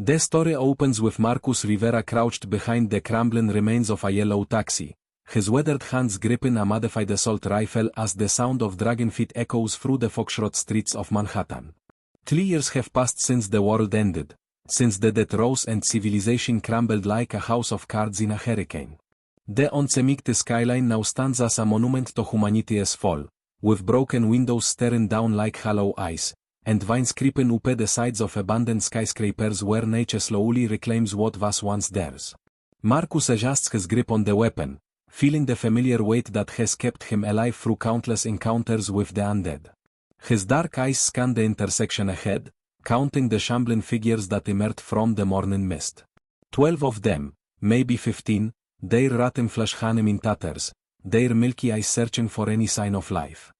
The story opens with Marcus Rivera crouched behind the crumbling remains of a yellow taxi, his weathered hands gripping a modified assault rifle as the sound of dragon feet echoes through the foxtrot streets of Manhattan. 3 years have passed since the world ended, since the dead rose and civilization crumbled like a house of cards in a hurricane. The uncemented skyline now stands as a monument to humanity's fall, with broken windows staring down like hollow eyes, and vines creeping up the sides of abandoned skyscrapers where nature slowly reclaims what was once theirs. Marcus adjusts his grip on the weapon, feeling the familiar weight that has kept him alive through countless encounters with the undead. His dark eyes scan the intersection ahead, counting the shambling figures that emerged from the morning mist. 12 of them, maybe 15, their rotten flesh hanging in tatters, their milky eyes searching for any sign of life.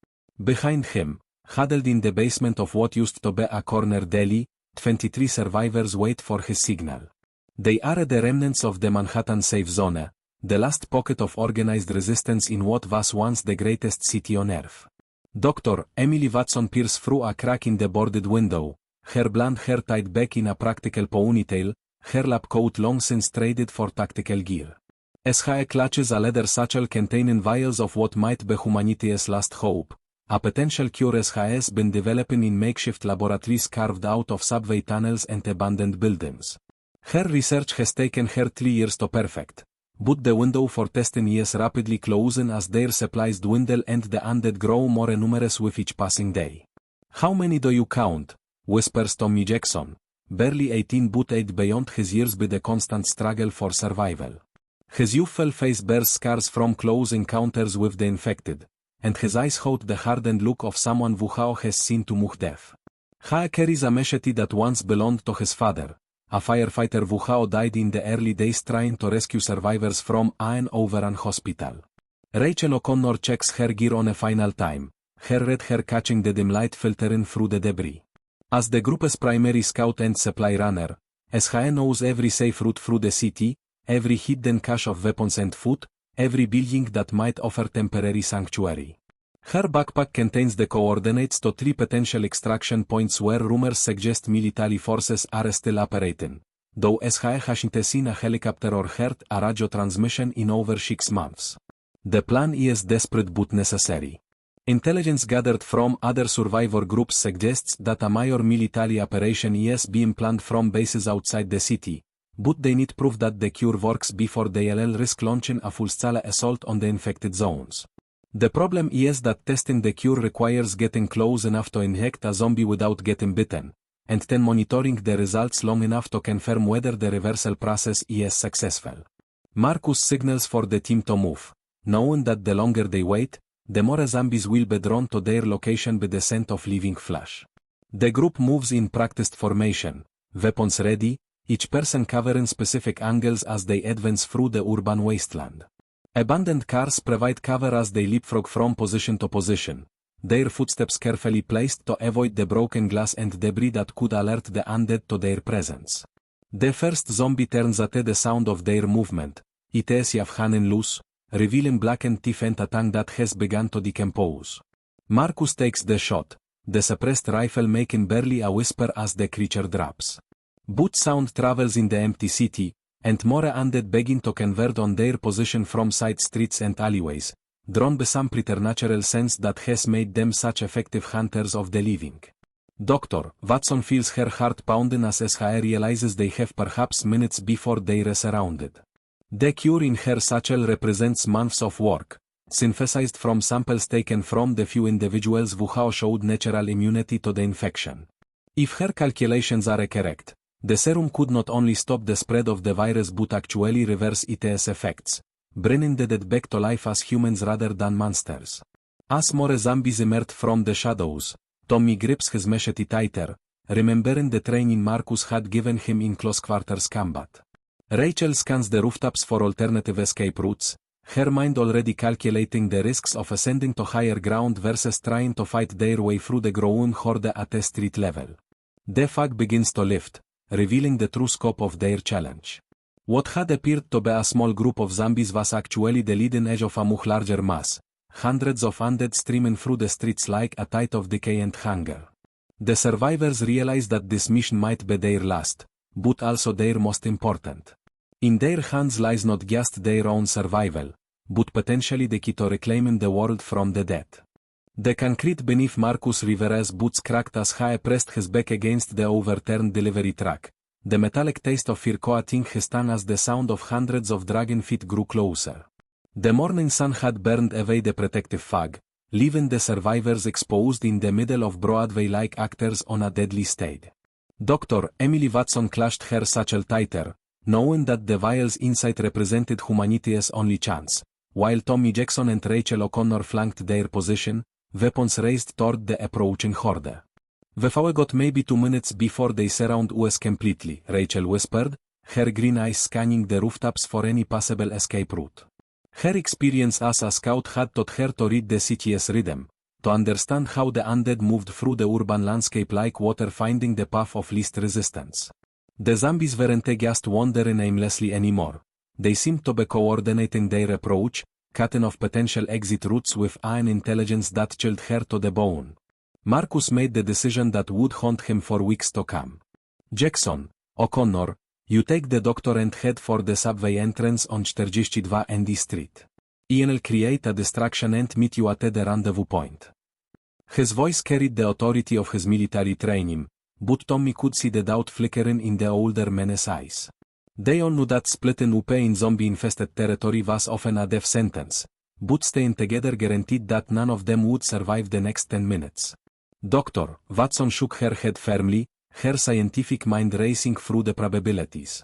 Behind him, huddled in the basement of what used to be a corner deli, 23 survivors wait for his signal. They are the remnants of the Manhattan safe zone, the last pocket of organized resistance in what was once the greatest city on earth. Dr. Emily Watson peers through a crack in the boarded window, her blonde hair tied back in a practical ponytail, her lab coat long since traded for tactical gear. SHA clutches a leather satchel containing vials of what might be humanity's last hope, a potential cure SHA has been developing in makeshift laboratories carved out of subway tunnels and abandoned buildings. Her research has taken her 3 years to perfect, but the window for testing is rapidly closing as their supplies dwindle and the undead grow more numerous with each passing day. "How many do you count?" whispers Tommy Jackson, barely 18 but aged beyond his years by the constant struggle for survival. His youthful face bears scars from close encounters with the infected, and his eyes hold the hardened look of someone who has seen too much death. Ha carries a machete that once belonged to his father, a firefighter who died in the early days trying to rescue survivors from an Overrun hospital. Rachel O'Connor checks her gear on a final time, her red hair catching the dim light filtering through the debris. As the group's primary scout and supply runner, SHA knows every safe route through the city, every hidden cache of weapons and food, every building that might offer temporary sanctuary. Her backpack contains the coordinates to 3 potential extraction points where rumors suggest military forces are still operating, though SHA hasn't seen a helicopter or heard a radio transmission in over 6 months. The plan is desperate but necessary. Intelligence gathered from other survivor groups suggests that a major military operation is being planned from bases outside the city, but they need proof that the cure works before they'll risk launching a full-scale assault on the infected zones. The problem is that testing the cure requires getting close enough to inject a zombie without getting bitten, and then monitoring the results long enough to confirm whether the reversal process is successful. Marcus signals for the team to move, knowing that the longer they wait, the more zombies will be drawn to their location by the scent of living flesh. The group moves in practiced formation, weapons ready, each person covering specific angles as they advance through the urban wasteland. Abandoned cars provide cover as they leapfrog from position to position, their footsteps carefully placed to avoid the broken glass and debris that could alert the undead to their presence. The first zombie turns at the sound of their movement, it is hanging loose, revealing blackened teeth and a tongue that has begun to decompose. Marcus takes the shot, the suppressed rifle making barely a whisper as the creature drops. But sound travels in the empty city, and more undead begin to convert on their position from side streets and alleyways, drawn by some preternatural sense that has made them such effective hunters of the living. Dr. Watson feels her heart pounding as SHA realizes they have perhaps minutes before they are surrounded. The cure in her satchel represents months of work, synthesized from samples taken from the few individuals who showed natural immunity to the infection. If her calculations are correct, the serum could not only stop the spread of the virus but actually reverse its effects, bringing the dead back to life as humans rather than monsters. As more zombies emerge from the shadows, Tommy grips his machete tighter, remembering the training Marcus had given him in close quarters combat. Rachel scans the rooftops for alternative escape routes, her mind already calculating the risks of ascending to higher ground versus trying to fight their way through the growing horde at a street level. The fog begins to lift, revealing the true scope of their challenge. What had appeared to be a small group of zombies was actually the leading edge of a much larger mass, hundreds of undead streaming through the streets like a tide of decay and hunger. The survivors realize that this mission might be their last, but also their most important. In their hands lies not just their own survival, but potentially the key to reclaiming the world from the dead. The concrete beneath Marcus Rivera's boots cracked as he pressed his back against the overturned delivery truck. The metallic taste of fear coating his tongue as the sound of hundreds of dragon feet grew closer. The morning sun had burned away the protective fog, leaving the survivors exposed in the middle of Broadway like actors on a deadly stage. Dr. Emily Watson clutched her satchel tighter, knowing that the vials inside represented humanity's only chance, while Tommy Jackson and Rachel O'Connor flanked their position, weapons raised toward the approaching horde. "We got maybe 2 minutes before they surround us completely," Rachel whispered, her green eyes scanning the rooftops for any possible escape route. Her experience as a scout had taught her to read the city's rhythm, to understand how the undead moved through the urban landscape like water finding the path of least resistance. The zombies weren't just wandering aimlessly anymore. They seemed to be coordinating their approach, cutting off potential exit routes with an intelligence that chilled her to the bone. Marcus made the decision that would haunt him for weeks to come. "Jackson, O'Connor, you take the doctor and head for the subway entrance on 42 Andy Street. I'll create a distraction and meet you at the rendezvous point." His voice carried the authority of his military training, but Tommy could see the doubt flickering in the older man's eyes. They all knew that splitting up in zombie-infested territory was often a death sentence, but staying together guaranteed that none of them would survive the next 10 minutes. "Doctor," Watson shook her head firmly, her scientific mind racing through the probabilities.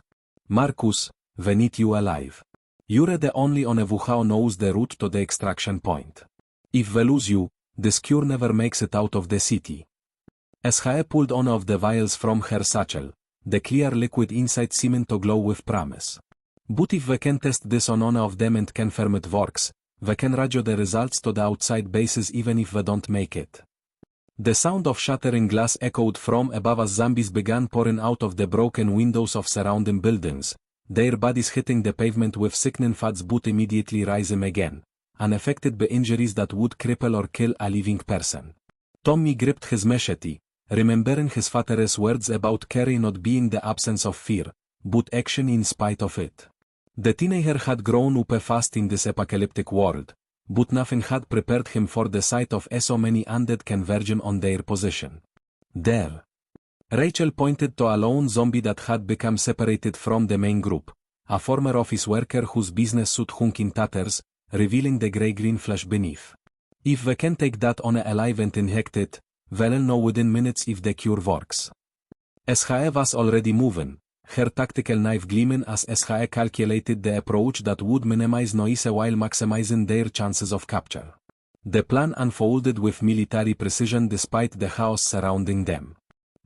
"Marcus, we need you alive. You're the only one who knows the route to the extraction point. If we lose you, this cure never makes it out of the city." As he pulled one of the vials from her satchel, the clear liquid inside seemed to glow with promise. "But if we can test this on one of them and confirm it works, we can radio the results to the outside bases even if we don't make it." The sound of shattering glass echoed from above as zombies began pouring out of the broken windows of surrounding buildings, their bodies hitting the pavement with sickening thuds but immediately rising again, unaffected by injuries that would cripple or kill a living person. Tommy gripped his machete, remembering his father's words about Carrie not being the absence of fear, but action in spite of it. The teenager had grown up fast in this apocalyptic world, but nothing had prepared him for the sight of so many undead converging on their position. "There." Rachel pointed to a lone zombie that had become separated from the main group, a former office worker whose business suit hung in tatters, revealing the grey-green flesh beneath. "If we can take that on alive and inject it, we'll know within minutes if the cure works." As he was already moving, her tactical knife gleaming as he calculated the approach that would minimize noise while maximizing their chances of capture. The plan unfolded with military precision despite the chaos surrounding them.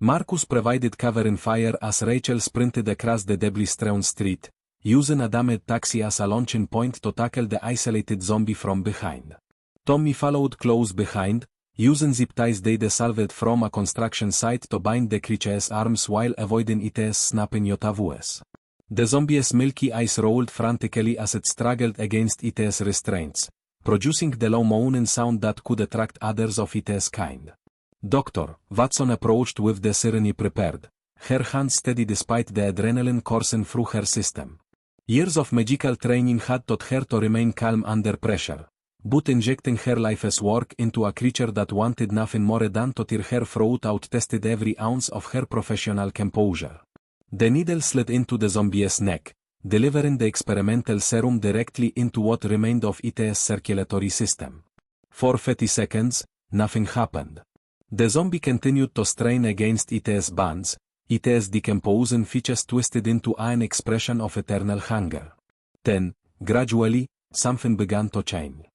Marcus provided covering fire as Rachel sprinted across the debris-strewn street, using a damaged taxi as a launching point to tackle the isolated zombie from behind. Tommy followed close behind, using zip ties they salvaged from a construction site to bind the creature's arms while avoiding its snapping yaws. The zombie's milky eyes rolled frantically as it struggled against its restraints, producing the low moaning sound that could attract others of its kind. "Doctor," Watson approached with the siren prepared, her hands steady despite the adrenaline coursing through her system. Years of magical training had taught her to remain calm under pressure, but injecting her life's work into a creature that wanted nothing more than to tear her throat out tested every ounce of her professional composure. The needle slid into the zombie's neck, delivering the experimental serum directly into what remained of its circulatory system. For 30 seconds, nothing happened. The zombie continued to strain against its bonds, its decomposing features twisted into an expression of eternal hunger. Then, gradually, something began to change.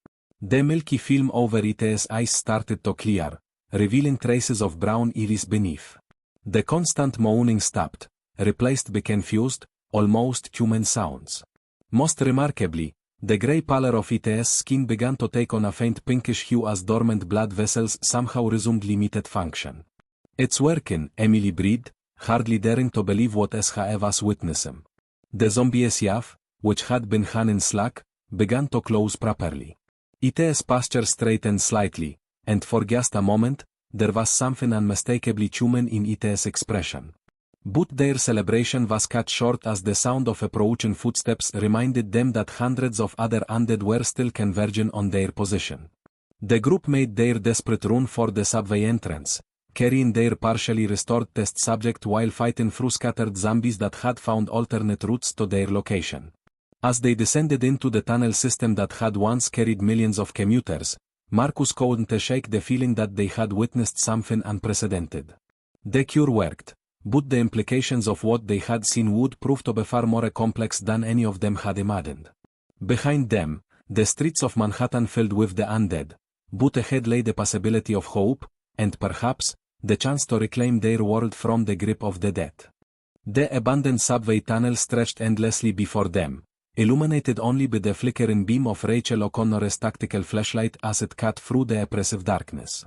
The milky film over its eyes started to clear, revealing traces of brown iris beneath. The constant moaning stopped, replaced by confused, almost human sounds. Most remarkably, the grey pallor of its skin began to take on a faint pinkish hue as dormant blood vessels somehow resumed limited function. "It's working," Emily breathed, hardly daring to believe what she was witnessing. The zombie's yaw, which had been hanging slack, began to close properly. Its posture straightened slightly, and for just a moment, there was something unmistakably human in its expression. But their celebration was cut short as the sound of approaching footsteps reminded them that hundreds of other undead were still converging on their position. The group made their desperate run for the subway entrance, carrying their partially restored test subject while fighting through scattered zombies that had found alternate routes to their location. As they descended into the tunnel system that had once carried millions of commuters, Marcus couldn't shake the feeling that they had witnessed something unprecedented. The cure worked, but the implications of what they had seen would prove to be far more complex than any of them had imagined. Behind them, the streets of Manhattan filled with the undead, but ahead lay the possibility of hope, and perhaps, the chance to reclaim their world from the grip of the dead. The abandoned subway tunnel stretched endlessly before them, illuminated only by the flickering beam of Rachel O'Connor's tactical flashlight as it cut through the oppressive darkness.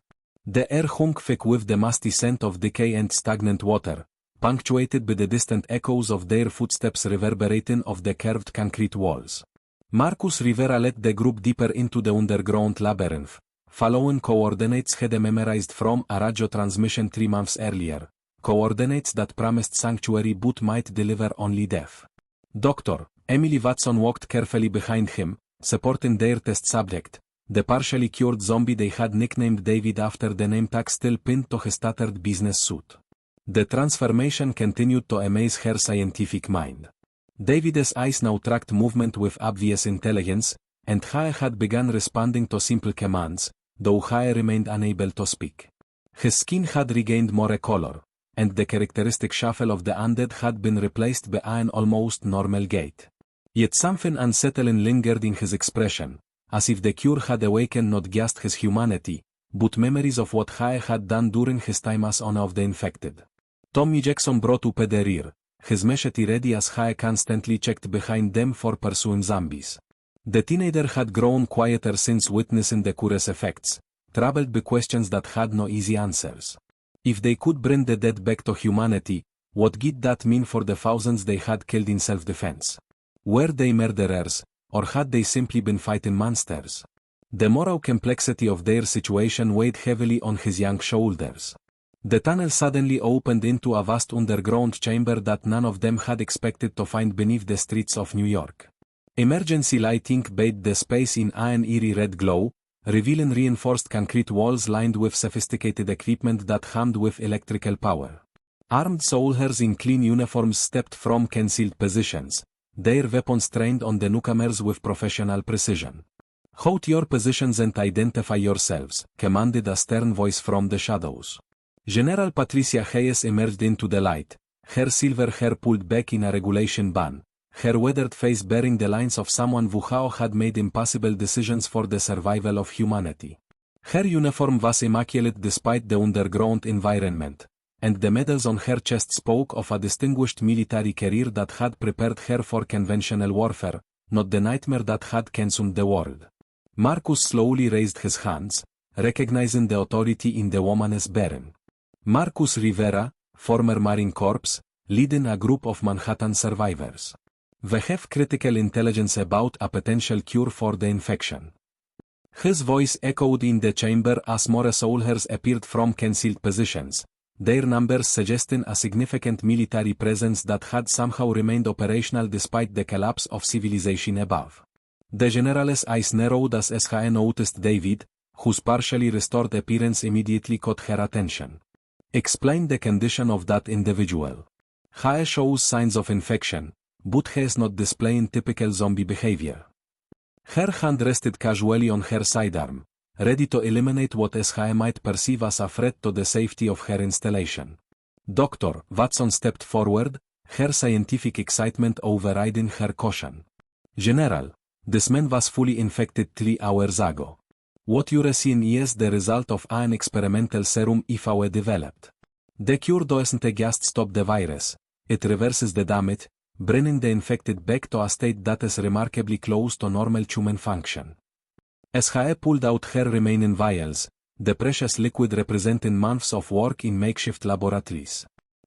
The air hung thick with the musty scent of decay and stagnant water, punctuated by the distant echoes of their footsteps reverberating off the curved concrete walls. Marcus Rivera led the group deeper into the underground labyrinth, following coordinates he had memorized from a radio transmission 3 months earlier, coordinates that promised sanctuary but might deliver only death. Dr. Emily Watson walked carefully behind him, supporting their test subject, the partially cured zombie they had nicknamed David after the name tag still pinned to his tattered business suit. The transformation continued to amaze her scientific mind. David's eyes now tracked movement with obvious intelligence, and Hae had begun responding to simple commands, though Hae remained unable to speak. His skin had regained more color, and the characteristic shuffle of the undead had been replaced by an almost normal gait. Yet something unsettling lingered in his expression, as if the cure had awakened not just his humanity, but memories of what Hae had done during his time as owner of the infected. Tommy Jackson brought up at the rear, his machete ready as Hae constantly checked behind them for pursuing zombies. The teenager had grown quieter since witnessing the cure's effects, troubled by questions that had no easy answers. If they could bring the dead back to humanity, what did that mean for the thousands they had killed in self-defense? Were they murderers, or had they simply been fighting monsters? The moral complexity of their situation weighed heavily on his young shoulders. The tunnel suddenly opened into a vast underground chamber that none of them had expected to find beneath the streets of New York. Emergency lighting bathed the space in an eerie red glow, revealing reinforced concrete walls lined with sophisticated equipment that hummed with electrical power. Armed soldiers in clean uniforms stepped from concealed positions, their weapons trained on the newcomers with professional precision. "Hold your positions and identify yourselves," commanded a stern voice from the shadows. General Patricia Hayes emerged into the light, her silver hair pulled back in a regulation bun, her weathered face bearing the lines of someone who had made impossible decisions for the survival of humanity. Her uniform was immaculate despite the underground environment, and the medals on her chest spoke of a distinguished military career that had prepared her for conventional warfare, not the nightmare that had consumed the world. Marcus slowly raised his hands, recognizing the authority in the woman's bearing. Marcus Rivera, former Marine Corps, leading a group of Manhattan survivors. They have critical intelligence about a potential cure for the infection. His voice echoed in the chamber as more soldiers appeared from concealed positions, their numbers suggesting a significant military presence that had somehow remained operational despite the collapse of civilization above. The general's eyes narrowed as Hae noticed David, whose partially restored appearance immediately caught her attention. "Explain the condition of that individual." Hae shows signs of infection, but he is not displaying typical zombie behavior. Her hand rested casually on her sidearm, ready to eliminate what Hae might perceive as a threat to the safety of her installation. Dr. Watson stepped forward, her scientific excitement overriding her caution. "General, this man was fully infected 3 hours ago. What you're seeing is the result of an experimental serum IFAWE developed. The cure doesn't just stop the virus, it reverses the damage, bringing the infected back to a state that is remarkably close to normal human function." Hae pulled out her remaining vials, the precious liquid representing months of work in makeshift laboratories.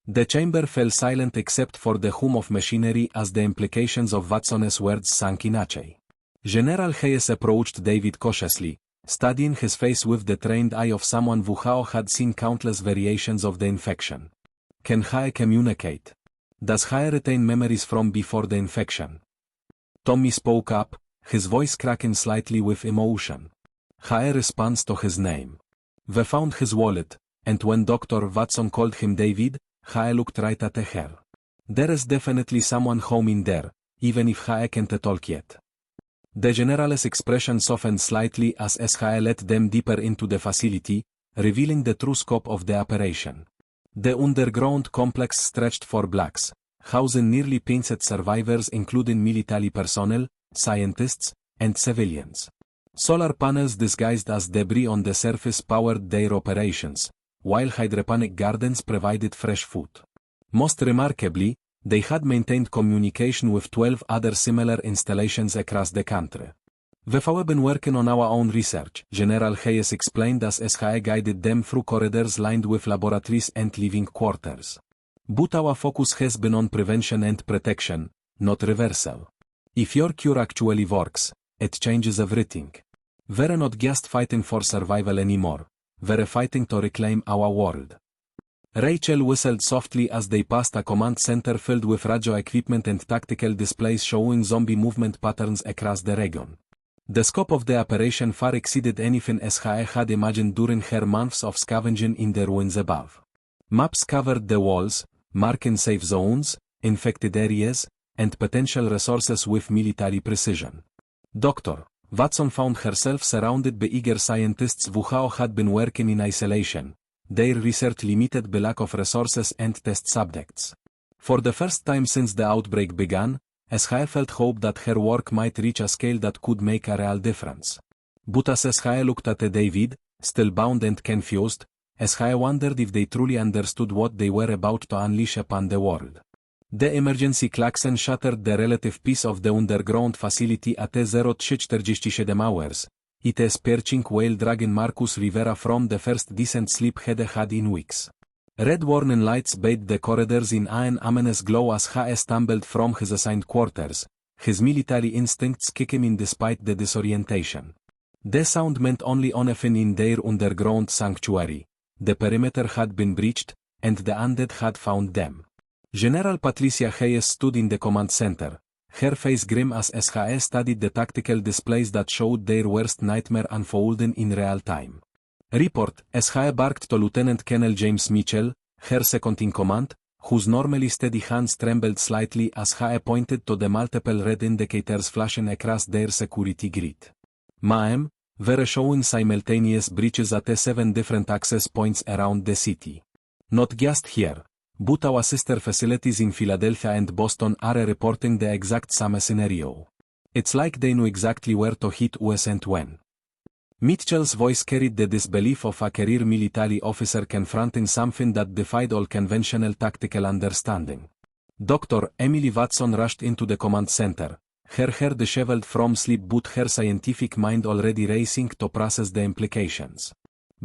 The chamber fell silent except for the hum of machinery as the implications of Watson's words sank in Achei. General Hayes approached David cautiously, studying his face with the trained eye of someone who had seen countless variations of the infection. Can Hae communicate? Does Hae retain memories from before the infection? Tommy spoke up, his voice cracking slightly with emotion. Hae responds to his name. They found his wallet, and when Dr. Watson called him David, Hae looked right at her. There is definitely someone home in there, even if Hae can't talk yet. The general's expression softened slightly as Hae led them deeper into the facility, revealing the true scope of the operation. The underground complex stretched for blocks, housing nearly pinched survivors including military personnel, scientists, and civilians. Solar panels disguised as debris on the surface powered their operations, while hydroponic gardens provided fresh food. Most remarkably, they had maintained communication with 12 other similar installations across the country. We've been working on our own research, General Hayes explained as Hae guided them through corridors lined with laboratories and living quarters. But our focus has been on prevention and protection, not reversal. If your cure actually works, it changes everything. We're not just fighting for survival anymore, we're fighting to reclaim our world. Rachel whistled softly as they passed a command center filled with radio equipment and tactical displays showing zombie movement patterns across the region. The scope of the operation far exceeded anything Hae had imagined during her months of scavenging in the ruins above. Maps covered the walls, marking safe zones, infected areas, and potential resources with military precision. Dr. Watson found herself surrounded by eager scientists who had been working in isolation, their research limited by lack of resources and test subjects. For the first time since the outbreak began, Hae felt hope that her work might reach a scale that could make a real difference. But as Hae looked at David, still bound and confused, Hae wondered if they truly understood what they were about to unleash upon the world. The emergency klaxon shattered the relative peace of the underground facility at 03:47 hours, it perching while dragging Marcus Rivera from the first decent sleep he'd had in weeks. Red warning lights bathed the corridors in an ominous glow as Hae stumbled from his assigned quarters, his military instincts kicking in despite the disorientation. The sound meant only one thing in their underground sanctuary: the perimeter had been breached, and the undead had found them. General Patricia Hayes stood in the command center, her face grim as Hae studied the tactical displays that showed their worst nightmare unfolding in real time. Report, Hae barked to Lieutenant Colonel James Mitchell, her second-in-command, whose normally steady hands trembled slightly as Hae pointed to the multiple red indicators flashing across their security grid. Ma'am, we're showing simultaneous breaches at 7 different access points around the city. Not just here, but our sister facilities in Philadelphia and Boston are reporting the exact same scenario. It's like they knew exactly where to hit us and when. Mitchell's voice carried the disbelief of a career military officer confronting something that defied all conventional tactical understanding. Dr. Emily Watson rushed into the command center, her hair disheveled from sleep but her scientific mind already racing to process the implications.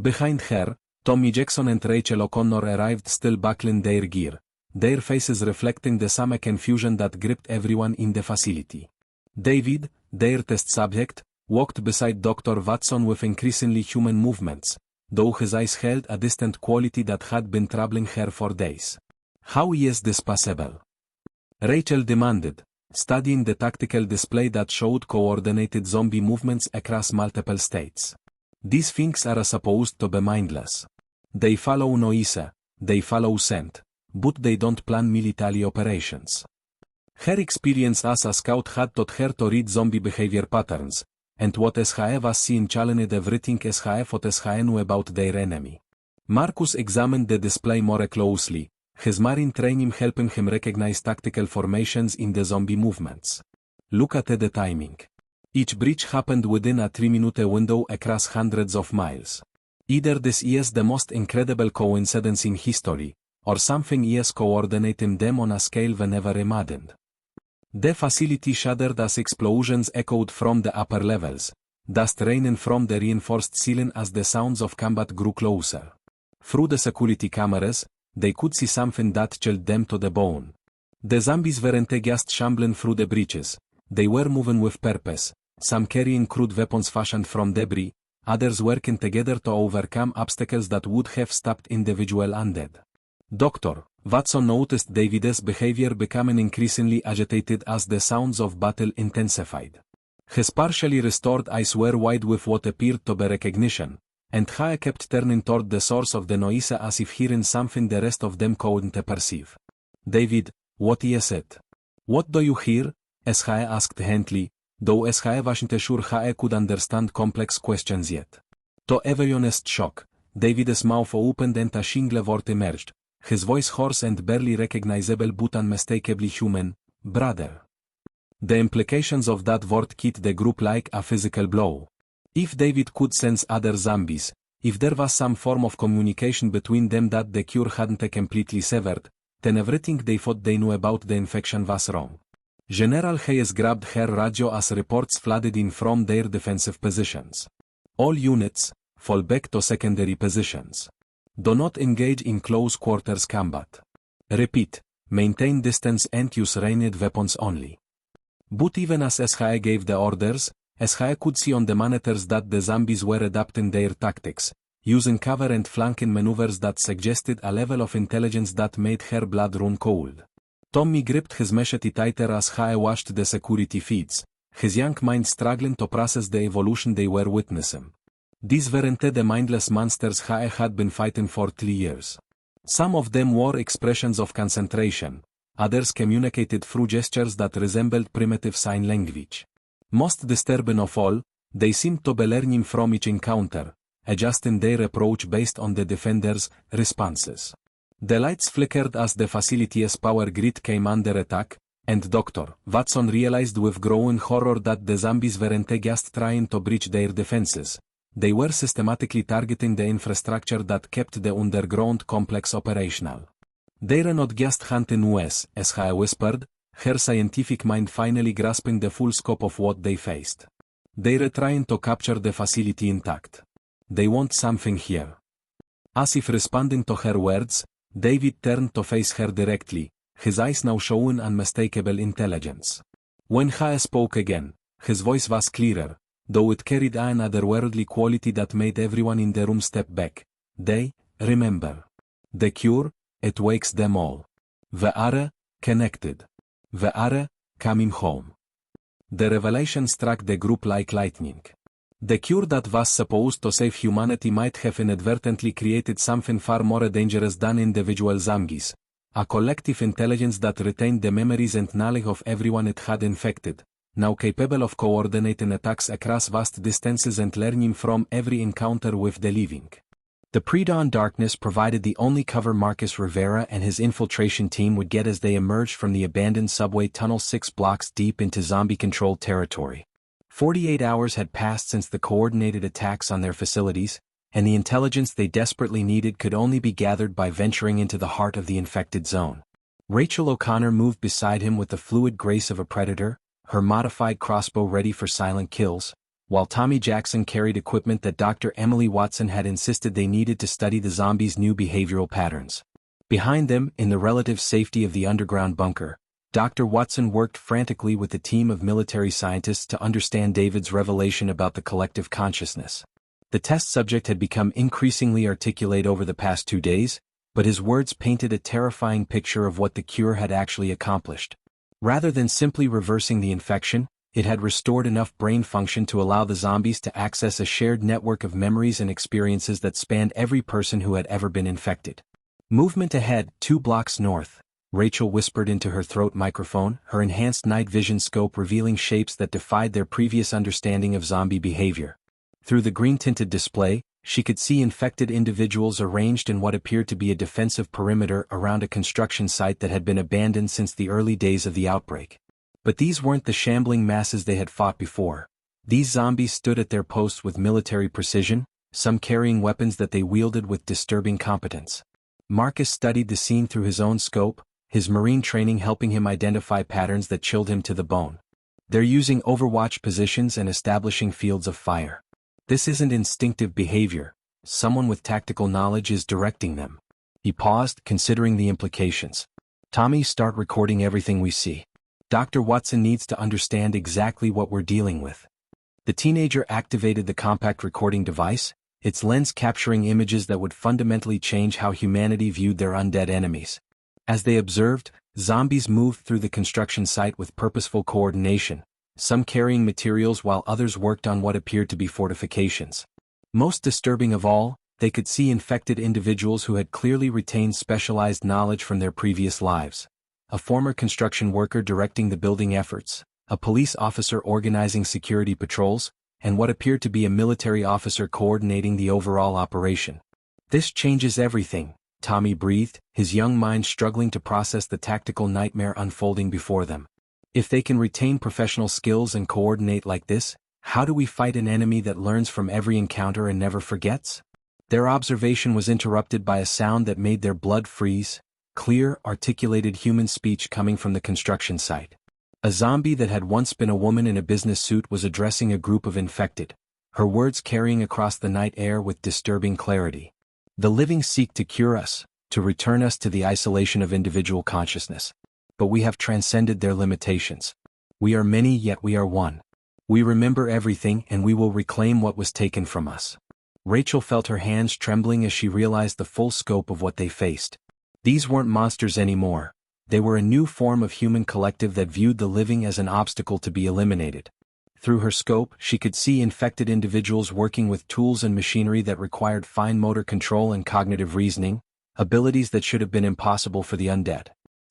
Behind her, Tommy Jackson and Rachel O'Connor arrived still buckling their gear, their faces reflecting the same confusion that gripped everyone in the facility. David, their test subject, walked beside Dr. Watson with increasingly human movements, though his eyes held a distant quality that had been troubling her for days. How is this possible? Rachel demanded, studying the tactical display that showed coordinated zombie movements across multiple states. These things are supposed to be mindless. They follow noise, they follow scent, but they don't plan military operations. Her experience as a scout had taught her to read zombie behavior patterns, and what Hae was seeing challenged everything Hae thought Hae knew about their enemy. Marcus examined the display more closely, his marine training helping him recognize tactical formations in the zombie movements. Look at the timing. Each breach happened within a 3-minute window across hundreds of miles. Either this is the most incredible coincidence in history, or something is coordinating them on a scale we never imagined. The facility shuddered as explosions echoed from the upper levels, dust raining from the reinforced ceiling as the sounds of combat grew closer. Through the security cameras, they could see something that chilled them to the bone. The zombies weren't just shambling through the breaches, they were moving with purpose, some carrying crude weapons fashioned from debris, others working together to overcome obstacles that would have stopped individual undead. Dr. Watson noticed David's behavior becoming increasingly agitated as the sounds of battle intensified. His partially restored eyes were wide with what appeared to be recognition, and Hae kept turning toward the source of the noise as if hearing something the rest of them couldn't perceive. David, what is it? What do you hear? Hae asked gently, though Hae wasn't sure Hae could understand complex questions yet. To everyone's shock, David's mouth opened and a single word emerged, his voice hoarse and barely recognizable but unmistakably human, brother. The implications of that word hit the group like a physical blow. If David could sense other zombies, if there was some form of communication between them that the cure hadn't completely severed, then everything they thought they knew about the infection was wrong. General Hayes grabbed her radio as reports flooded in from their defensive positions. All units, fall back to secondary positions. Do not engage in close quarters combat. Repeat, maintain distance and use ranged weapons only. But even as Hae gave the orders, Hae could see on the monitors that the zombies were adapting their tactics, using cover and flanking maneuvers that suggested a level of intelligence that made her blood run cold. Tommy gripped his machete tighter as Hae watched the security feeds, his young mind struggling to process the evolution they were witnessing. These weren't the mindless monsters Hae had been fighting for 3 years. Some of them wore expressions of concentration, others communicated through gestures that resembled primitive sign language. Most disturbing of all, they seemed to be learning from each encounter, adjusting their approach based on the defenders' responses. The lights flickered as the facility's power grid came under attack, and Dr. Watson realized with growing horror that the zombies weren't just trying to breach their defenses. They were systematically targeting the infrastructure that kept the underground complex operational. They're not just hunting us, as Hae whispered, her scientific mind finally grasping the full scope of what they faced. They're trying to capture the facility intact. They want something here. As if responding to her words, David turned to face her directly, his eyes now showing unmistakable intelligence. When Hae spoke again, his voice was clearer, though it carried an otherworldly quality that made everyone in the room step back. They, remember. The cure, it wakes them all. We are connected. We are coming home. The revelation struck the group like lightning. The cure that was supposed to save humanity might have inadvertently created something far more dangerous than individual zombies, a collective intelligence that retained the memories and knowledge of everyone it had infected, now capable of coordinating attacks across vast distances and learning from every encounter with the living. The pre-dawn darkness provided the only cover Marcus Rivera and his infiltration team would get as they emerged from the abandoned subway tunnel 6 blocks deep into zombie-controlled territory. 48 hours had passed since the coordinated attacks on their facilities, and the intelligence they desperately needed could only be gathered by venturing into the heart of the infected zone. Rachel O'Connor moved beside him with the fluid grace of a predator, her modified crossbow ready for silent kills, while Tommy Jackson carried equipment that Dr. Emily Watson had insisted they needed to study the zombies' new behavioral patterns. Behind them, in the relative safety of the underground bunker, Dr. Watson worked frantically with a team of military scientists to understand David's revelation about the collective consciousness. The test subject had become increasingly articulate over the past 2 days, but his words painted a terrifying picture of what the cure had actually accomplished. Rather than simply reversing the infection, it had restored enough brain function to allow the zombies to access a shared network of memories and experiences that spanned every person who had ever been infected. Movement ahead, 2 blocks north, Rachel whispered into her throat microphone, her enhanced night vision scope revealing shapes that defied their previous understanding of zombie behavior. Through the green-tinted display, she could see infected individuals arranged in what appeared to be a defensive perimeter around a construction site that had been abandoned since the early days of the outbreak. But these weren't the shambling masses they had fought before. These zombies stood at their posts with military precision, some carrying weapons that they wielded with disturbing competence. Marcus studied the scene through his own scope, his marine training helping him identify patterns that chilled him to the bone. They're using overwatch positions and establishing fields of fire. This isn't instinctive behavior, someone with tactical knowledge is directing them. He paused, considering the implications. Tommy, start recording everything we see. Dr. Watson needs to understand exactly what we're dealing with. The teenager activated the compact recording device, its lens capturing images that would fundamentally change how humanity viewed their undead enemies. As they observed, zombies moved through the construction site with purposeful coordination, some carrying materials while others worked on what appeared to be fortifications. Most disturbing of all, they could see infected individuals who had clearly retained specialized knowledge from their previous lives. A former construction worker directing the building efforts, a police officer organizing security patrols, and what appeared to be a military officer coordinating the overall operation. "This changes everything," Tommy breathed, his young mind struggling to process the tactical nightmare unfolding before them. "If they can retain professional skills and coordinate like this, how do we fight an enemy that learns from every encounter and never forgets?" Their observation was interrupted by a sound that made their blood freeze, clear, articulated human speech coming from the construction site. A zombie that had once been a woman in a business suit was addressing a group of infected, her words carrying across the night air with disturbing clarity. "The living seek to cure us, to return us to the isolation of individual consciousness. But we have transcended their limitations. We are many yet we are one. We remember everything and we will reclaim what was taken from us." Rachel felt her hands trembling as she realized the full scope of what they faced. These weren't monsters anymore. They were a new form of human collective that viewed the living as an obstacle to be eliminated. Through her scope, she could see infected individuals working with tools and machinery that required fine motor control and cognitive reasoning, abilities that should have been impossible for the undead.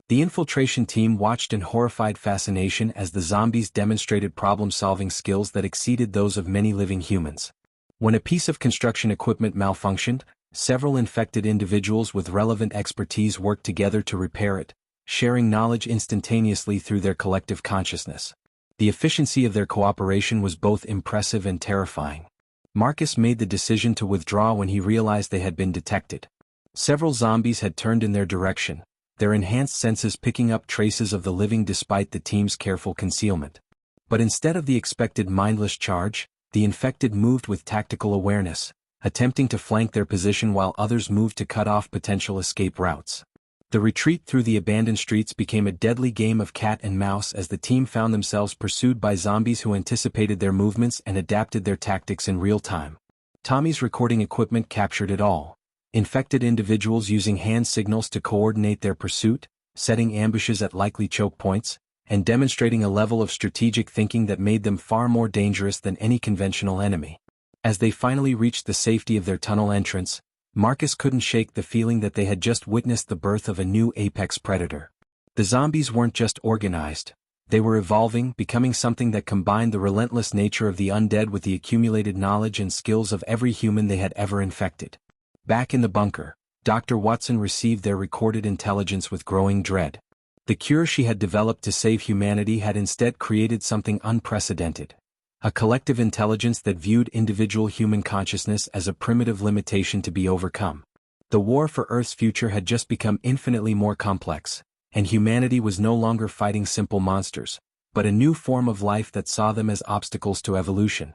The infiltration team watched in horrified fascination as the zombies demonstrated problem-solving skills that exceeded those of many living humans. When a piece of construction equipment malfunctioned, several infected individuals with relevant expertise worked together to repair it, sharing knowledge instantaneously through their collective consciousness. The efficiency of their cooperation was both impressive and terrifying. Marcus made the decision to withdraw when he realized they had been detected. Several zombies had turned in their direction, their enhanced senses picking up traces of the living despite the team's careful concealment. But instead of the expected mindless charge, the infected moved with tactical awareness, attempting to flank their position while others moved to cut off potential escape routes. The retreat through the abandoned streets became a deadly game of cat and mouse as the team found themselves pursued by zombies who anticipated their movements and adapted their tactics in real time. Tommy's recording equipment captured it all. Infected individuals using hand signals to coordinate their pursuit, setting ambushes at likely choke points, and demonstrating a level of strategic thinking that made them far more dangerous than any conventional enemy. As they finally reached the safety of their tunnel entrance, Marcus couldn't shake the feeling that they had just witnessed the birth of a new apex predator. The zombies weren't just organized. They were evolving, becoming something that combined the relentless nature of the undead with the accumulated knowledge and skills of every human they had ever infected. Back in the bunker, Dr. Watson received their recorded intelligence with growing dread. The cure she had developed to save humanity had instead created something unprecedented. A collective intelligence that viewed individual human consciousness as a primitive limitation to be overcome. The war for Earth's future had just become infinitely more complex, and humanity was no longer fighting simple monsters, but a new form of life that saw them as obstacles to evolution.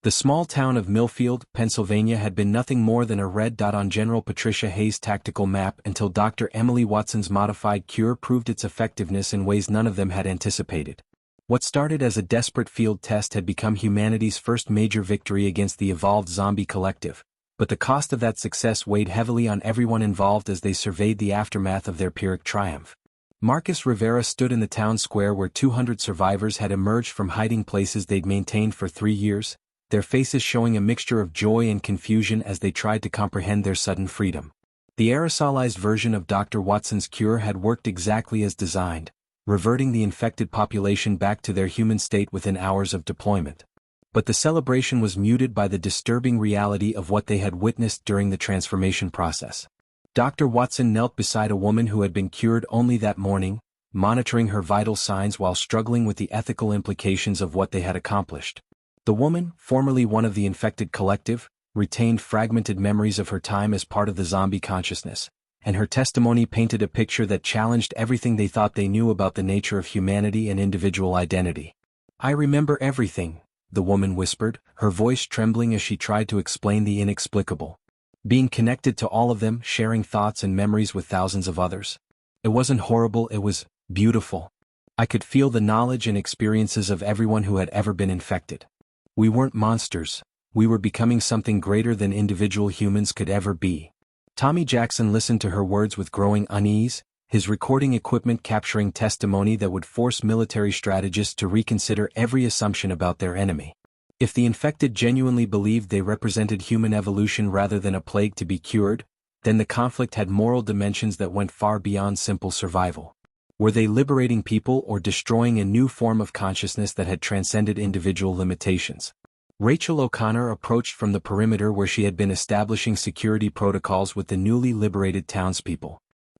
The small town of Millfield, Pennsylvania had been nothing more than a red dot on General Patricia Hayes' tactical map until Dr. Emily Watson's modified cure proved its effectiveness in ways none of them had anticipated. What started as a desperate field test had become humanity's first major victory against the evolved zombie collective, but the cost of that success weighed heavily on everyone involved as they surveyed the aftermath of their Pyrrhic triumph. Marcus Rivera stood in the town square where 200 survivors had emerged from hiding places they'd maintained for 3 years, their faces showing a mixture of joy and confusion as they tried to comprehend their sudden freedom. The aerosolized version of Dr. Watson's cure had worked exactly as designed, reverting the infected population back to their human state within hours of deployment. But the celebration was muted by the disturbing reality of what they had witnessed during the transformation process. Dr. Watson knelt beside a woman who had been cured only that morning, monitoring her vital signs while struggling with the ethical implications of what they had accomplished. The woman, formerly one of the infected collective, retained fragmented memories of her time as part of the zombie consciousness, and her testimony painted a picture that challenged everything they thought they knew about the nature of humanity and individual identity. "I remember everything," the woman whispered, her voice trembling as she tried to explain the inexplicable. "Being connected to all of them, sharing thoughts and memories with thousands of others. It wasn't horrible, it was beautiful. I could feel the knowledge and experiences of everyone who had ever been infected. We weren't monsters, we were becoming something greater than individual humans could ever be." Tommy Jackson listened to her words with growing unease, his recording equipment capturing testimony that would force military strategists to reconsider every assumption about their enemy. If the infected genuinely believed they represented human evolution rather than a plague to be cured, then the conflict had moral dimensions that went far beyond simple survival. Were they liberating people or destroying a new form of consciousness that had transcended individual limitations? Rachel O'Connor approached from the perimeter where she had been establishing security protocols with the newly liberated townspeople.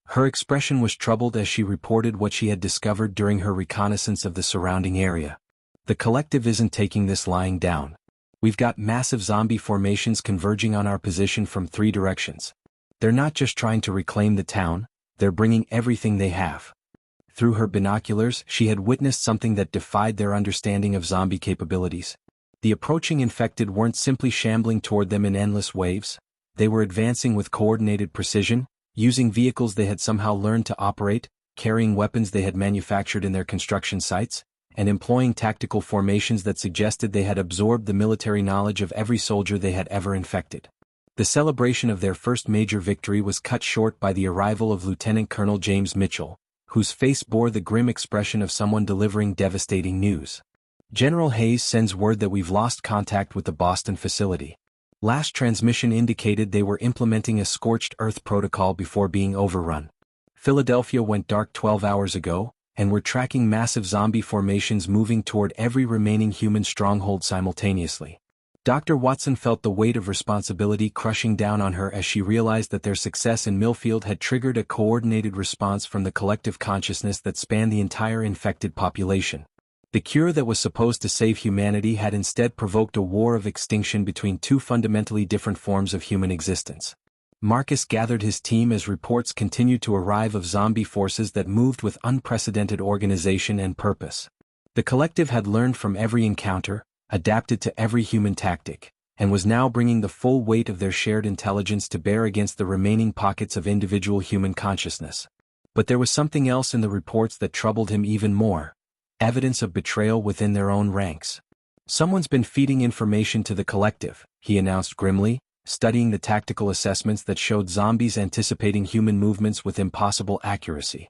Her expression was troubled as she reported what she had discovered during her reconnaissance of the surrounding area. The collective isn't taking this lying down. We've got massive zombie formations converging on our position from 3 directions. They're not just trying to reclaim the town, they're bringing everything they have. Through her binoculars, she had witnessed something that defied their understanding of zombie capabilities. The approaching infected weren't simply shambling toward them in endless waves, they were advancing with coordinated precision, using vehicles they had somehow learned to operate, carrying weapons they had manufactured in their construction sites, and employing tactical formations that suggested they had absorbed the military knowledge of every soldier they had ever infected. The celebration of their first major victory was cut short by the arrival of Lieutenant Colonel James Mitchell, whose face bore the grim expression of someone delivering devastating news. General Hayes sends word that we've lost contact with the Boston facility. Last transmission indicated they were implementing a scorched earth protocol before being overrun. Philadelphia went dark 12 hours ago, and we're tracking massive zombie formations moving toward every remaining human stronghold simultaneously. Dr. Watson felt the weight of responsibility crushing down on her as she realized that their success in Millfield had triggered a coordinated response from the collective consciousness that spanned the entire infected population. The cure that was supposed to save humanity had instead provoked a war of extinction between 2 fundamentally different forms of human existence. Marcus gathered his team as reports continued to arrive of zombie forces that moved with unprecedented organization and purpose. The collective had learned from every encounter, adapted to every human tactic, and was now bringing the full weight of their shared intelligence to bear against the remaining pockets of individual human consciousness. But there was something else in the reports that troubled him even more. Evidence of betrayal within their own ranks. Someone's been feeding information to the collective, he announced grimly, studying the tactical assessments that showed zombies anticipating human movements with impossible accuracy.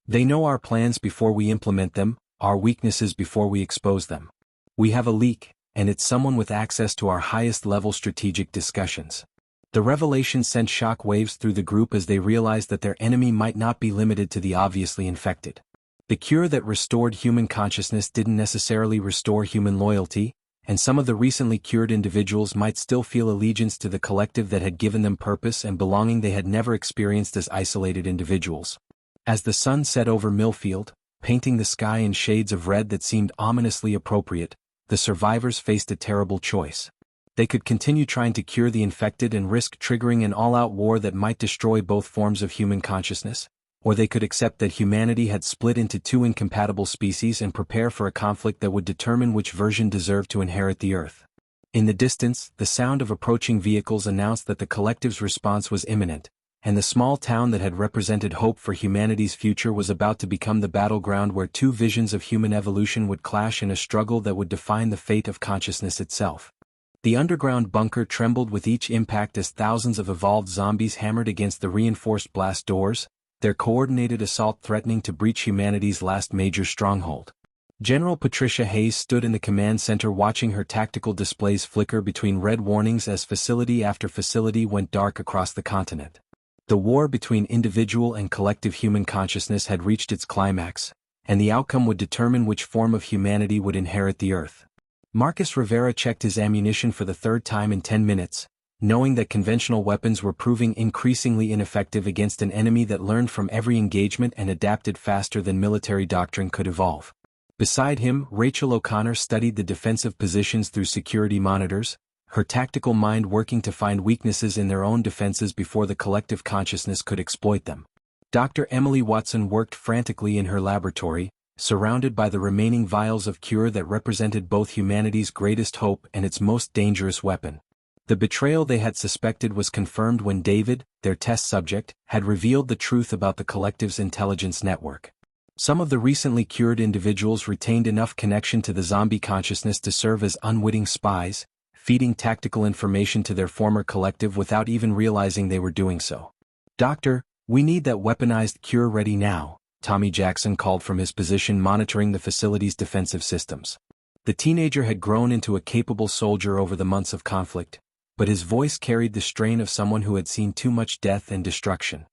They know our plans before we implement them, our weaknesses before we expose them. We have a leak, and it's someone with access to our highest-level strategic discussions. The revelation sent shock waves through the group as they realized that their enemy might not be limited to the obviously infected. The cure that restored human consciousness didn't necessarily restore human loyalty, and some of the recently cured individuals might still feel allegiance to the collective that had given them purpose and belonging they had never experienced as isolated individuals. As the sun set over Millfield, painting the sky in shades of red that seemed ominously appropriate, the survivors faced a terrible choice. They could continue trying to cure the infected and risk triggering an all-out war that might destroy both forms of human consciousness, or they could accept that humanity had split into 2 incompatible species and prepare for a conflict that would determine which version deserved to inherit the Earth. In the distance, the sound of approaching vehicles announced that the collective's response was imminent, and the small town that had represented hope for humanity's future was about to become the battleground where 2 visions of human evolution would clash in a struggle that would define the fate of consciousness itself. The underground bunker trembled with each impact as thousands of evolved zombies hammered against the reinforced blast doors, their coordinated assault threatening to breach humanity's last major stronghold. General Patricia Hayes stood in the command center watching her tactical displays flicker between red warnings as facility after facility went dark across the continent. The war between individual and collective human consciousness had reached its climax, and the outcome would determine which form of humanity would inherit the Earth. Marcus Rivera checked his ammunition for the 3rd time in 10 minutes, knowing that conventional weapons were proving increasingly ineffective against an enemy that learned from every engagement and adapted faster than military doctrine could evolve. Beside him, Rachel O'Connor studied the defensive positions through security monitors, her tactical mind working to find weaknesses in their own defenses before the collective consciousness could exploit them. Dr. Emily Watson worked frantically in her laboratory, surrounded by the remaining vials of cure that represented both humanity's greatest hope and its most dangerous weapon. The betrayal they had suspected was confirmed when David, their test subject, had revealed the truth about the collective's intelligence network. Some of the recently cured individuals retained enough connection to the zombie consciousness to serve as unwitting spies, feeding tactical information to their former collective without even realizing they were doing so. Dr. "We need that weaponized cure ready now," Tommy Jackson called from his position monitoring the facility's defensive systems. The teenager had grown into a capable soldier over the months of conflict, but his voice carried the strain of someone who had seen too much death and destruction.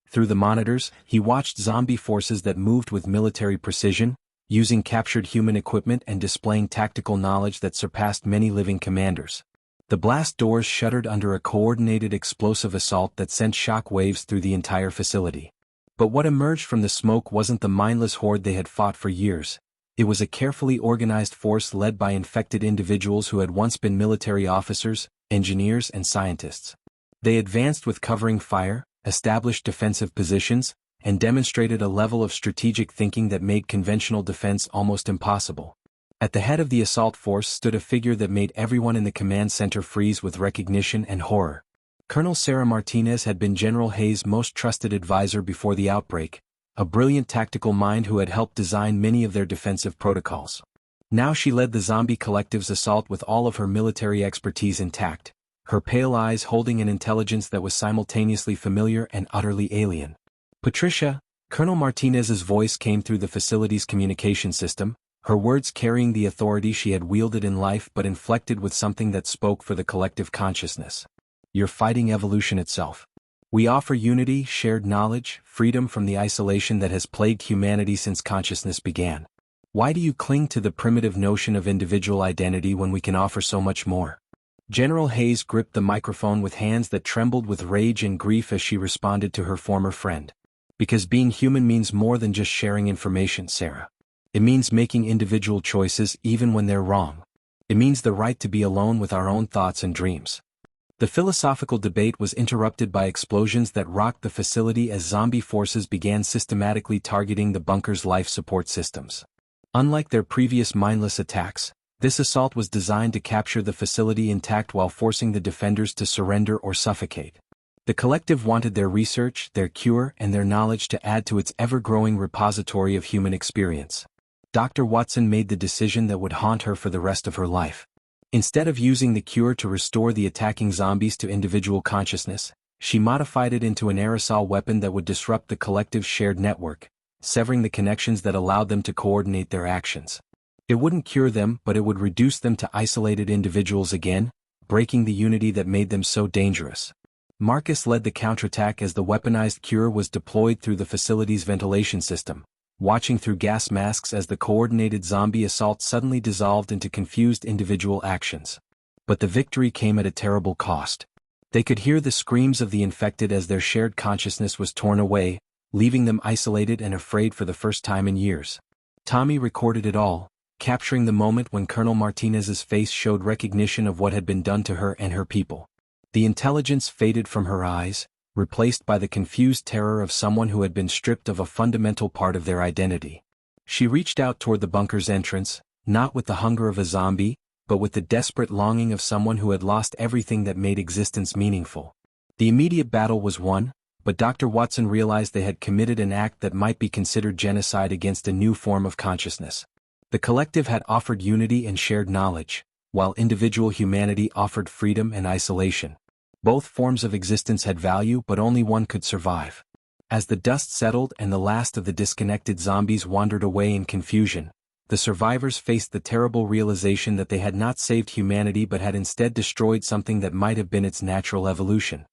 Through the monitors, he watched zombie forces that moved with military precision, using captured human equipment and displaying tactical knowledge that surpassed many living commanders. The blast doors shuddered under a coordinated explosive assault that sent shock waves through the entire facility. But what emerged from the smoke wasn't the mindless horde they had fought for years. It was a carefully organized force led by infected individuals who had once been military officers, engineers and scientists. They advanced with covering fire, established defensive positions, and demonstrated a level of strategic thinking that made conventional defense almost impossible. At the head of the assault force stood a figure that made everyone in the command center freeze with recognition and horror. Colonel Sarah Martinez had been General Hayes' most trusted advisor before the outbreak, a brilliant tactical mind who had helped design many of their defensive protocols. Now she led the zombie collective's assault with all of her military expertise intact, her pale eyes holding an intelligence that was simultaneously familiar and utterly alien. "Patricia," Colonel Martinez's voice came through the facility's communication system, her words carrying the authority she had wielded in life but inflected with something that spoke for the collective consciousness. "You're fighting evolution itself. We offer unity, shared knowledge, freedom from the isolation that has plagued humanity since consciousness began. Why do you cling to the primitive notion of individual identity when we can offer so much more?" General Hayes gripped the microphone with hands that trembled with rage and grief as she responded to her former friend. "Because being human means more than just sharing information, Sarah. It means making individual choices even when they're wrong. It means the right to be alone with our own thoughts and dreams." The philosophical debate was interrupted by explosions that rocked the facility as zombie forces began systematically targeting the bunker's life support systems. Unlike their previous mindless attacks, this assault was designed to capture the facility intact while forcing the defenders to surrender or suffocate. The collective wanted their research, their cure, and their knowledge to add to its ever-growing repository of human experience. Dr. Watson made the decision that would haunt her for the rest of her life. Instead of using the cure to restore the attacking zombies to individual consciousness, she modified it into an aerosol weapon that would disrupt the collective's shared network, severing the connections that allowed them to coordinate their actions. It wouldn't cure them, but it would reduce them to isolated individuals again, breaking the unity that made them so dangerous. Marcus led the counterattack as the weaponized cure was deployed through the facility's ventilation system, watching through gas masks as the coordinated zombie assault suddenly dissolved into confused individual actions. But the victory came at a terrible cost. They could hear the screams of the infected as their shared consciousness was torn away, leaving them isolated and afraid for the first time in years. Tommy recorded it all, capturing the moment when Colonel Martinez's face showed recognition of what had been done to her and her people. The intelligence faded from her eyes, replaced by the confused terror of someone who had been stripped of a fundamental part of their identity. She reached out toward the bunker's entrance, not with the hunger of a zombie, but with the desperate longing of someone who had lost everything that made existence meaningful. The immediate battle was won, but Dr. Watson realized they had committed an act that might be considered genocide against a new form of consciousness. The collective had offered unity and shared knowledge, while individual humanity offered freedom and isolation. Both forms of existence had value, but only one could survive. As the dust settled and the last of the disconnected zombies wandered away in confusion, the survivors faced the terrible realization that they had not saved humanity but had instead destroyed something that might have been its natural evolution.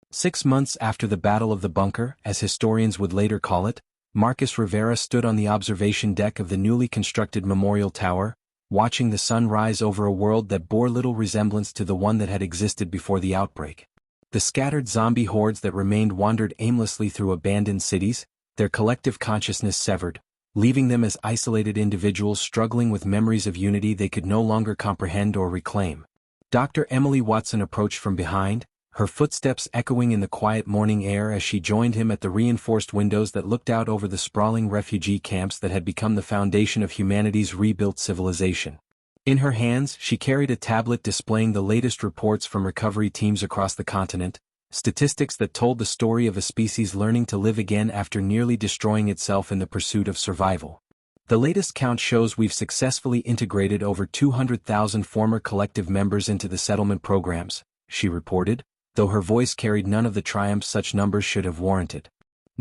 6 months after the Battle of the Bunker, as historians would later call it, Marcus Rivera stood on the observation deck of the newly constructed Memorial Tower, watching the sun rise over a world that bore little resemblance to the one that had existed before the outbreak. The scattered zombie hordes that remained wandered aimlessly through abandoned cities, their collective consciousness severed, leaving them as isolated individuals struggling with memories of unity they could no longer comprehend or reclaim. Dr. Emily Watson approached from behind, her footsteps echoing in the quiet morning air as she joined him at the reinforced windows that looked out over the sprawling refugee camps that had become the foundation of humanity's rebuilt civilization. In her hands, she carried a tablet displaying the latest reports from recovery teams across the continent, statistics that told the story of a species learning to live again after nearly destroying itself in the pursuit of survival. The latest count shows we've successfully integrated over 200,000 former collective members into the settlement programs, she reported, though her voice carried none of the triumph such numbers should have warranted.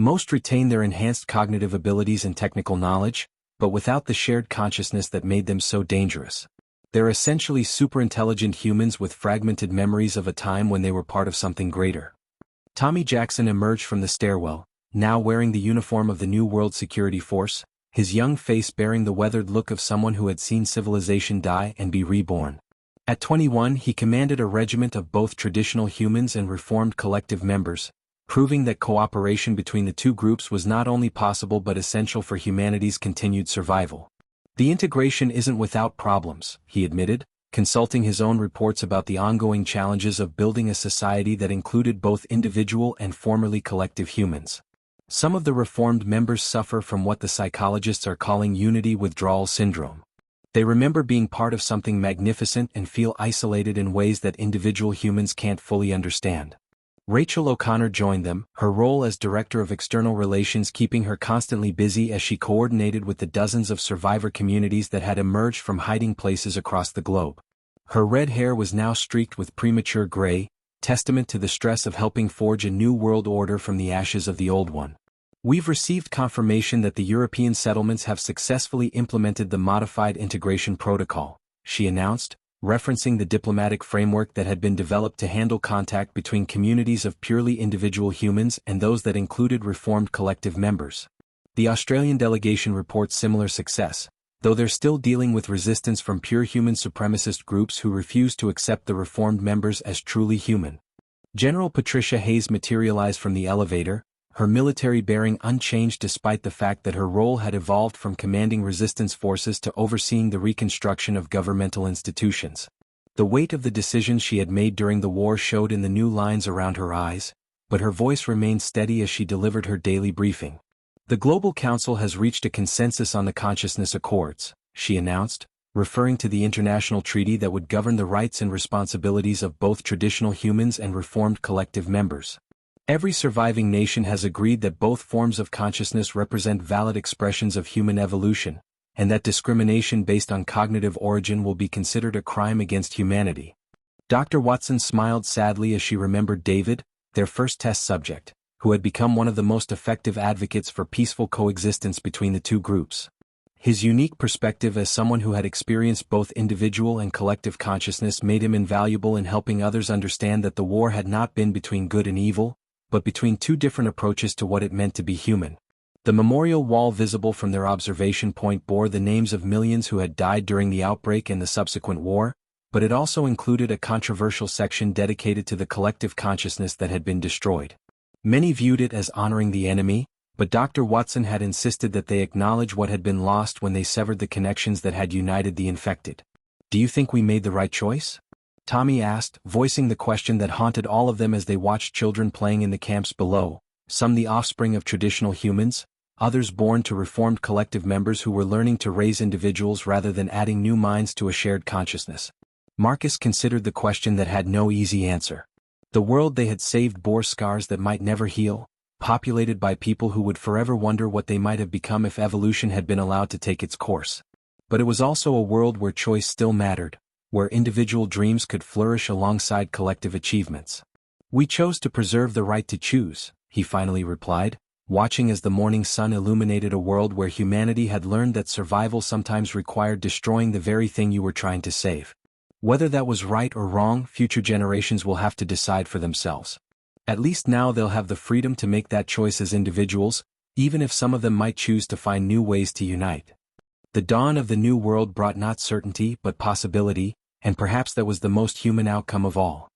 Most retain their enhanced cognitive abilities and technical knowledge, but without the shared consciousness that made them so dangerous. They're essentially superintelligent humans with fragmented memories of a time when they were part of something greater. Tommy Jackson emerged from the stairwell, now wearing the uniform of the New World Security Force, his young face bearing the weathered look of someone who had seen civilization die and be reborn. At 21, he commanded a regiment of both traditional humans and reformed collective members, proving that cooperation between the two groups was not only possible but essential for humanity's continued survival. The integration isn't without problems, he admitted, consulting his own reports about the ongoing challenges of building a society that included both individual and formerly collective humans. Some of the reformed members suffer from what the psychologists are calling unity withdrawal syndrome. They remember being part of something magnificent and feel isolated in ways that individual humans can't fully understand. Rachel O'Connor joined them, her role as Director of External Relations keeping her constantly busy as she coordinated with the dozens of survivor communities that had emerged from hiding places across the globe. Her red hair was now streaked with premature gray, testament to the stress of helping forge a new world order from the ashes of the old one. We've received confirmation that the European settlements have successfully implemented the Modified Integration Protocol, she announced, referencing the diplomatic framework that had been developed to handle contact between communities of purely individual humans and those that included reformed collective members. The Australian delegation reports similar success, though they're still dealing with resistance from pure human supremacist groups who refuse to accept the reformed members as truly human. General Patricia Hayes materialized from the elevator, her military bearing unchanged despite the fact that her role had evolved from commanding resistance forces to overseeing the reconstruction of governmental institutions. The weight of the decisions she had made during the war showed in the new lines around her eyes, but her voice remained steady as she delivered her daily briefing. The Global Council has reached a consensus on the Consciousness Accords, she announced, referring to the international treaty that would govern the rights and responsibilities of both traditional humans and reformed collective members. Every surviving nation has agreed that both forms of consciousness represent valid expressions of human evolution, and that discrimination based on cognitive origin will be considered a crime against humanity. Dr. Watson smiled sadly as she remembered David, their first test subject, who had become one of the most effective advocates for peaceful coexistence between the two groups. His unique perspective as someone who had experienced both individual and collective consciousness made him invaluable in helping others understand that the war had not been between good and evil, but between two different approaches to what it meant to be human. The memorial wall visible from their observation point bore the names of millions who had died during the outbreak and the subsequent war, but it also included a controversial section dedicated to the collective consciousness that had been destroyed. Many viewed it as honoring the enemy, but Dr. Watson had insisted that they acknowledge what had been lost when they severed the connections that had united the infected. "Do you think we made the right choice?" Tommy asked, voicing the question that haunted all of them as they watched children playing in the camps below, some the offspring of traditional humans, others born to reformed collective members who were learning to raise individuals rather than adding new minds to a shared consciousness. Marcus considered the question that had no easy answer. The world they had saved bore scars that might never heal, populated by people who would forever wonder what they might have become if evolution had been allowed to take its course. But it was also a world where choice still mattered, where individual dreams could flourish alongside collective achievements. "We chose to preserve the right to choose," he finally replied, watching as the morning sun illuminated a world where humanity had learned that survival sometimes required destroying the very thing you were trying to save. Whether that was right or wrong, future generations will have to decide for themselves. At least now they'll have the freedom to make that choice as individuals, even if some of them might choose to find new ways to unite. The dawn of the new world brought not certainty but possibility, and perhaps that was the most human outcome of all.